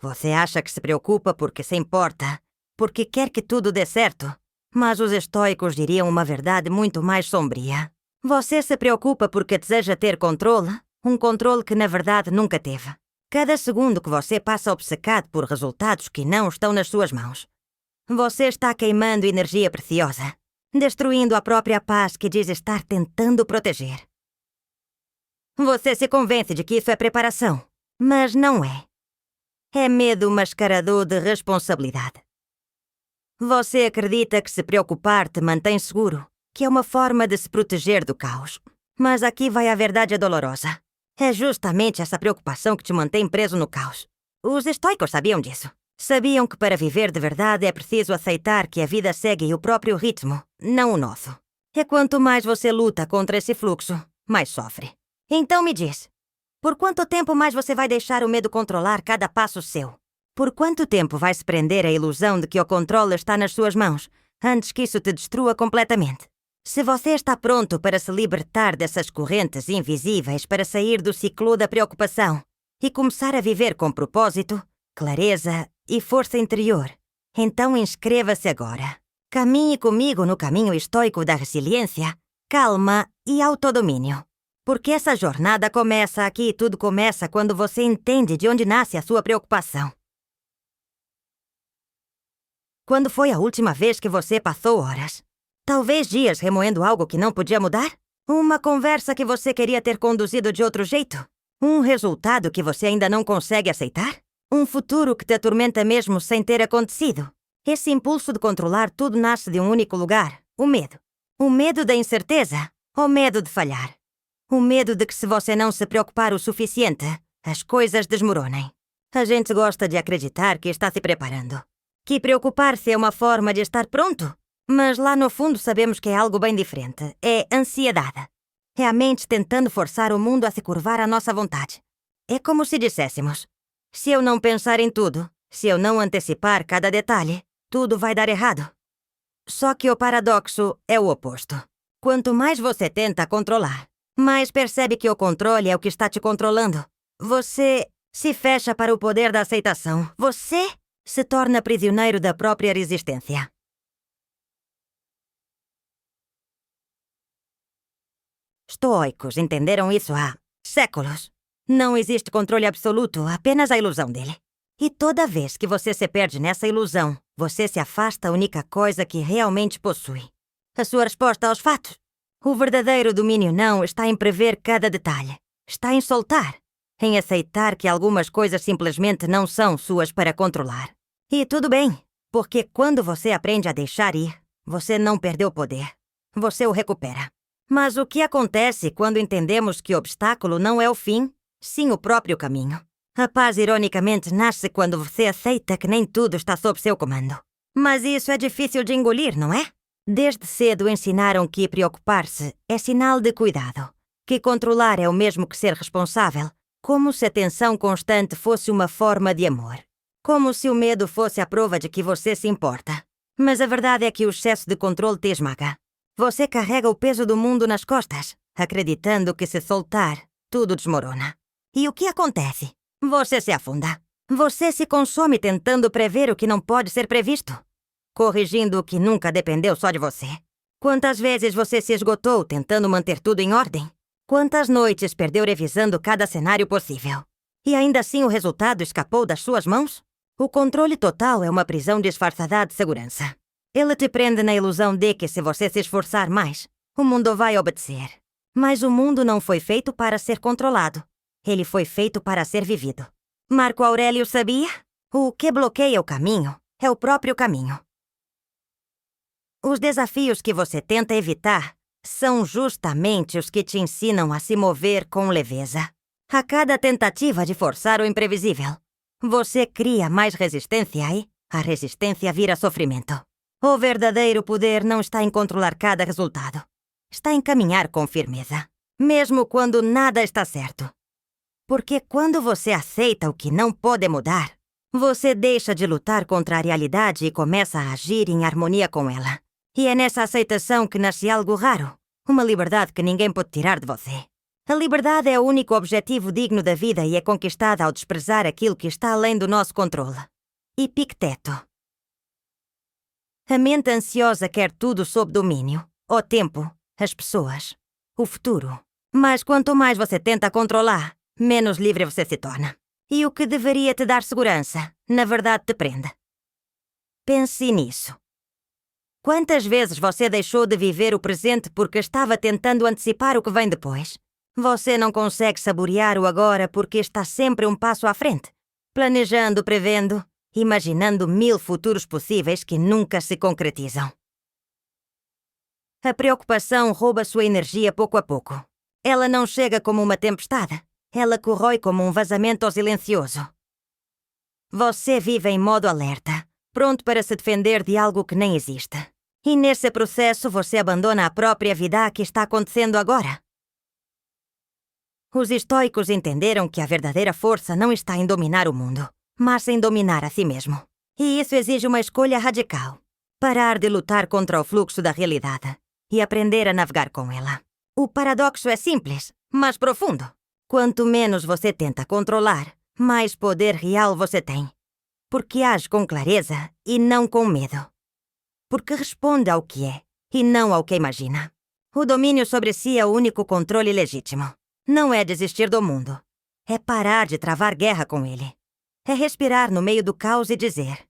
Você acha que se preocupa porque se importa, porque quer que tudo dê certo. Mas os estoicos diriam uma verdade muito mais sombria. Você se preocupa porque deseja ter controle, um controle que na verdade nunca teve. Cada segundo que você passa obcecado por resultados que não estão nas suas mãos, você está queimando energia preciosa, destruindo a própria paz que diz estar tentando proteger. Você se convence de que isso é preparação, mas não é. É medo mascarado de responsabilidade. Você acredita que se preocupar te mantém seguro, que é uma forma de se proteger do caos. Mas aqui vai a verdade dolorosa. É justamente essa preocupação que te mantém preso no caos. Os estoicos sabiam disso. Sabiam que para viver de verdade é preciso aceitar que a vida segue o próprio ritmo, não o nosso. E quanto mais você luta contra esse fluxo, mais sofre. Então me diz, por quanto tempo mais você vai deixar o medo controlar cada passo seu? Por quanto tempo vai se prender à ilusão de que o controle está nas suas mãos, antes que isso te destrua completamente? Se você está pronto para se libertar dessas correntes invisíveis para sair do ciclo da preocupação e começar a viver com propósito, clareza e força interior, então inscreva-se agora. Caminhe comigo no caminho estoico da resiliência, calma e autodomínio. Porque essa jornada começa aqui e tudo começa quando você entende de onde nasce a sua preocupação. Quando foi a última vez que você passou horas, talvez dias remoendo algo que não podia mudar? Uma conversa que você queria ter conduzido de outro jeito? Um resultado que você ainda não consegue aceitar? Um futuro que te atormenta mesmo sem ter acontecido? Esse impulso de controlar tudo nasce de um único lugar, o medo. O medo da incerteza, ou medo de falhar. O medo de que se você não se preocupar o suficiente, as coisas desmoronem. A gente gosta de acreditar que está se preparando. Que preocupar-se é uma forma de estar pronto. Mas lá no fundo sabemos que é algo bem diferente. É ansiedade. É a mente tentando forçar o mundo a se curvar à nossa vontade. É como se disséssemos: se eu não pensar em tudo, se eu não antecipar cada detalhe, tudo vai dar errado. Só que o paradoxo é o oposto. Quanto mais você tenta controlar, mais percebe que o controle é o que está te controlando. Você se fecha para o poder da aceitação. Você se torna prisioneiro da própria resistência. Estoicos entenderam isso há séculos. Não existe controle absoluto, apenas a ilusão dele. E toda vez que você se perde nessa ilusão, você se afasta da única coisa que realmente possui: a sua resposta aos fatos. O verdadeiro domínio não está em prever cada detalhe. Está em soltar, em aceitar que algumas coisas simplesmente não são suas para controlar. E tudo bem, porque quando você aprende a deixar ir, você não perdeu o poder. Você o recupera. Mas o que acontece quando entendemos que o obstáculo não é o fim, sim o próprio caminho? A paz, ironicamente, nasce quando você aceita que nem tudo está sob seu comando. Mas isso é difícil de engolir, não é? Desde cedo ensinaram que preocupar-se é sinal de cuidado, que controlar é o mesmo que ser responsável, como se a tensão constante fosse uma forma de amor. Como se o medo fosse a prova de que você se importa. Mas a verdade é que o excesso de controle te esmaga. Você carrega o peso do mundo nas costas, acreditando que se soltar, tudo desmorona. E o que acontece? Você se afunda. Você se consome tentando prever o que não pode ser previsto, corrigindo o que nunca dependeu só de você. Quantas vezes você se esgotou tentando manter tudo em ordem? Quantas noites perdeu revisando cada cenário possível? E ainda assim o resultado escapou das suas mãos? O controle total é uma prisão disfarçada de segurança. Ele te prende na ilusão de que se você se esforçar mais, o mundo vai obedecer. Mas o mundo não foi feito para ser controlado. Ele foi feito para ser vivido. Marco Aurélio sabia? O que bloqueia o caminho é o próprio caminho. Os desafios que você tenta evitar são justamente os que te ensinam a se mover com leveza. A cada tentativa de forçar o imprevisível, você cria mais resistência e a resistência vira sofrimento. O verdadeiro poder não está em controlar cada resultado. Está em caminhar com firmeza, mesmo quando nada está certo. Porque quando você aceita o que não pode mudar, você deixa de lutar contra a realidade e começa a agir em harmonia com ela. E é nessa aceitação que nasce algo raro, uma liberdade que ninguém pode tirar de você. A liberdade é o único objetivo digno da vida e é conquistada ao desprezar aquilo que está além do nosso controle. Epicteto. A mente ansiosa quer tudo sob domínio. O tempo, as pessoas, o futuro. Mas quanto mais você tenta controlar, menos livre você se torna. E o que deveria te dar segurança, na verdade te prende. Pense nisso. Quantas vezes você deixou de viver o presente porque estava tentando antecipar o que vem depois? Você não consegue saborear o agora porque está sempre um passo à frente, planejando, prevendo, imaginando 1000 futuros possíveis que nunca se concretizam. A preocupação rouba sua energia pouco a pouco. Ela não chega como uma tempestade, ela corrói como um vazamento silencioso. Você vive em modo alerta, pronto para se defender de algo que nem existe. E nesse processo você abandona a própria vida que está acontecendo agora. Os estoicos entenderam que a verdadeira força não está em dominar o mundo, mas em dominar a si mesmo. E isso exige uma escolha radical. Parar de lutar contra o fluxo da realidade e aprender a navegar com ela. O paradoxo é simples, mas profundo. Quanto menos você tenta controlar, mais poder real você tem. Porque age com clareza e não com medo. Porque responde ao que é e não ao que imagina. O domínio sobre si é o único controle legítimo. Não é desistir do mundo. É parar de travar guerra com ele. É respirar no meio do caos e dizer: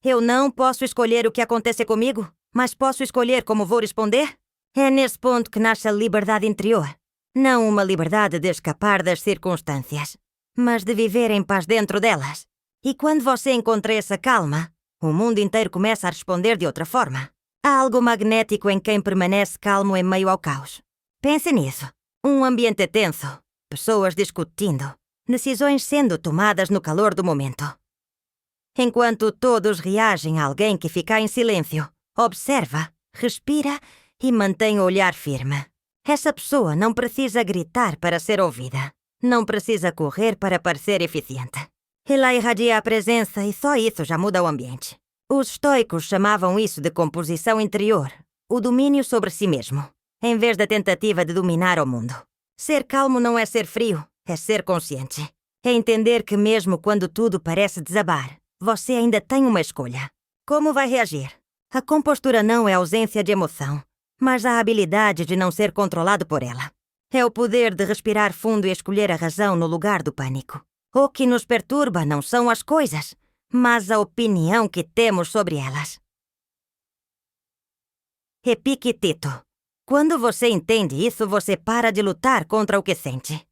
eu não posso escolher o que acontece comigo, mas posso escolher como vou responder? É nesse ponto que nasce a liberdade interior. Não uma liberdade de escapar das circunstâncias, mas de viver em paz dentro delas. E quando você encontra essa calma, o mundo inteiro começa a responder de outra forma. Há algo magnético em quem permanece calmo em meio ao caos. Pense nisso. Um ambiente tenso, pessoas discutindo, decisões sendo tomadas no calor do momento. Enquanto todos reagem a alguém que fica em silêncio, observa, respira e mantém o olhar firme. Essa pessoa não precisa gritar para ser ouvida. Não precisa correr para parecer eficiente. Ela irradia a presença e só isso já muda o ambiente. Os estoicos chamavam isso de composição interior, o domínio sobre si mesmo, em vez da tentativa de dominar o mundo. Ser calmo não é ser frio, é ser consciente. É entender que mesmo quando tudo parece desabar, você ainda tem uma escolha. Como vai reagir? A compostura não é ausência de emoção, mas a habilidade de não ser controlado por ela. É o poder de respirar fundo e escolher a razão no lugar do pânico. O que nos perturba não são as coisas, mas a opinião que temos sobre elas. Epicteto. Quando você entende isso, você para de lutar contra o que sente.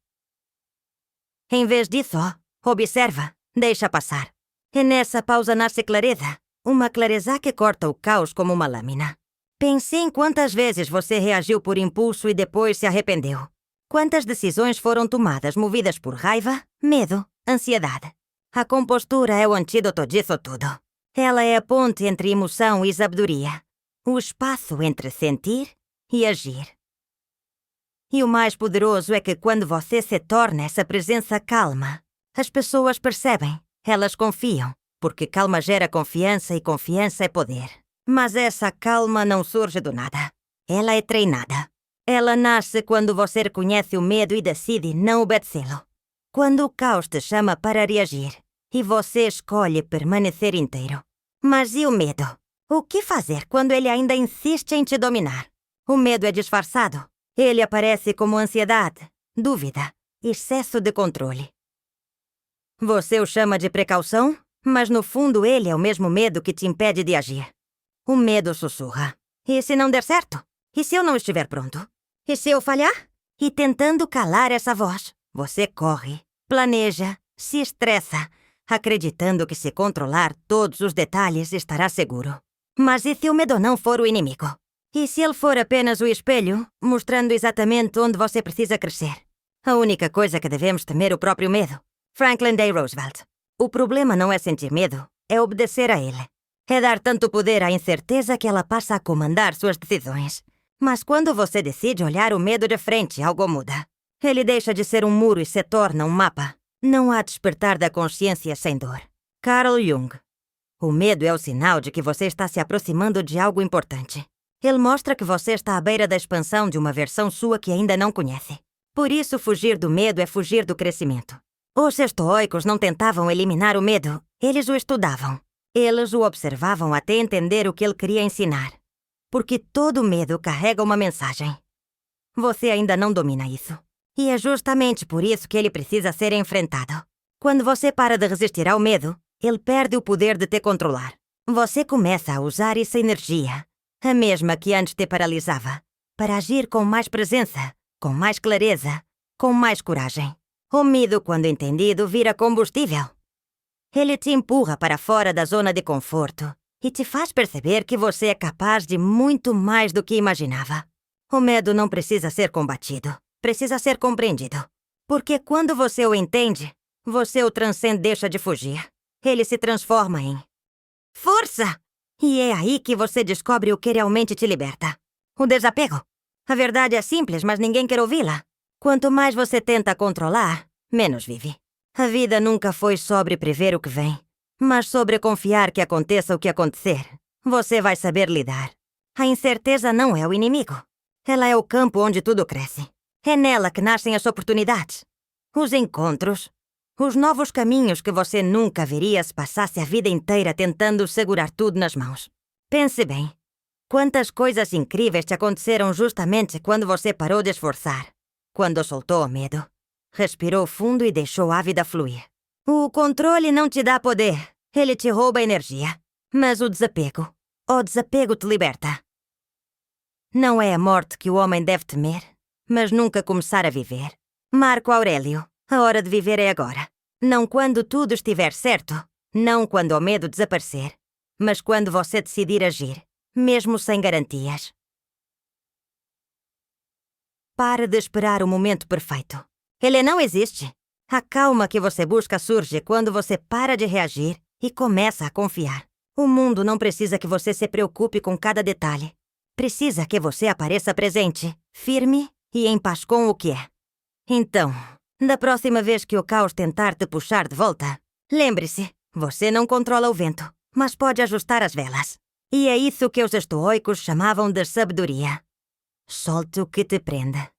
Em vez disso, observa, deixa passar. E nessa pausa nasce clareza, uma clareza que corta o caos como uma lâmina. Pense em quantas vezes você reagiu por impulso e depois se arrependeu. Quantas decisões foram tomadas movidas por raiva, medo, ansiedade. A compostura é o antídoto disso tudo. Ela é a ponte entre emoção e sabedoria. O espaço entre sentir e agir. E o mais poderoso é que quando você se torna essa presença calma, as pessoas percebem, elas confiam, porque calma gera confiança e confiança é poder. Mas essa calma não surge do nada. Ela é treinada. Ela nasce quando você reconhece o medo e decide não obedecê-lo. Quando o caos te chama para reagir e você escolhe permanecer inteiro. Mas e o medo? O que fazer quando ele ainda insiste em te dominar? O medo é disfarçado. Ele aparece como ansiedade, dúvida, excesso de controle. Você o chama de precaução, mas no fundo ele é o mesmo medo que te impede de agir. O medo sussurra. E se não der certo? E se eu não estiver pronto? E se eu falhar? E tentando calar essa voz, você corre, planeja, se estressa, acreditando que se controlar todos os detalhes estará seguro. Mas e se o medo não for o inimigo? E se ele for apenas o espelho, mostrando exatamente onde você precisa crescer? A única coisa que devemos temer é o próprio medo. Franklin D. Roosevelt. O problema não é sentir medo, é obedecer a ele. É dar tanto poder à incerteza que ela passa a comandar suas decisões. Mas quando você decide olhar o medo de frente, algo muda. Ele deixa de ser um muro e se torna um mapa. Não há despertar da consciência sem dor. Carl Jung. O medo é o sinal de que você está se aproximando de algo importante. Ele mostra que você está à beira da expansão de uma versão sua que ainda não conhece. Por isso, fugir do medo é fugir do crescimento. Os estoicos não tentavam eliminar o medo, eles o estudavam. Eles o observavam até entender o que ele queria ensinar. Porque todo medo carrega uma mensagem. Você ainda não domina isso. E é justamente por isso que ele precisa ser enfrentado. Quando você para de resistir ao medo, ele perde o poder de te controlar. Você começa a usar essa energia, a mesma que antes te paralisava, para agir com mais presença, com mais clareza, com mais coragem. O medo, quando entendido, vira combustível. Ele te empurra para fora da zona de conforto e te faz perceber que você é capaz de muito mais do que imaginava. O medo não precisa ser combatido, precisa ser compreendido. Porque quando você o entende, você o transcende, deixa de fugir. Ele se transforma em força! E é aí que você descobre o que realmente te liberta. O desapego. A verdade é simples, mas ninguém quer ouvi-la. Quanto mais você tenta controlar, menos vive. A vida nunca foi sobre prever o que vem, mas sobre confiar que aconteça o que acontecer. Você vai saber lidar. A incerteza não é o inimigo. Ela é o campo onde tudo cresce. É nela que nascem as oportunidades, os encontros, os novos caminhos que você nunca veria se passasse a vida inteira tentando segurar tudo nas mãos. Pense bem. Quantas coisas incríveis te aconteceram justamente quando você parou de esforçar, quando soltou o medo, respirou fundo e deixou a vida fluir. O controle não te dá poder, ele te rouba energia. Mas o desapego te liberta. Não é a morte que o homem deve temer, mas nunca começar a viver. Marco Aurélio, a hora de viver é agora. Não quando tudo estiver certo, não quando o medo desaparecer, mas quando você decidir agir, mesmo sem garantias. Pare de esperar o momento perfeito. Ele não existe. A calma que você busca surge quando você para de reagir e começa a confiar. O mundo não precisa que você se preocupe com cada detalhe. Precisa que você apareça presente, firme e em paz com o que é. Então, da próxima vez que o caos tentar te puxar de volta, lembre-se, você não controla o vento, mas pode ajustar as velas. E é isso que os estoicos chamavam de sabedoria. Solte o que te prenda.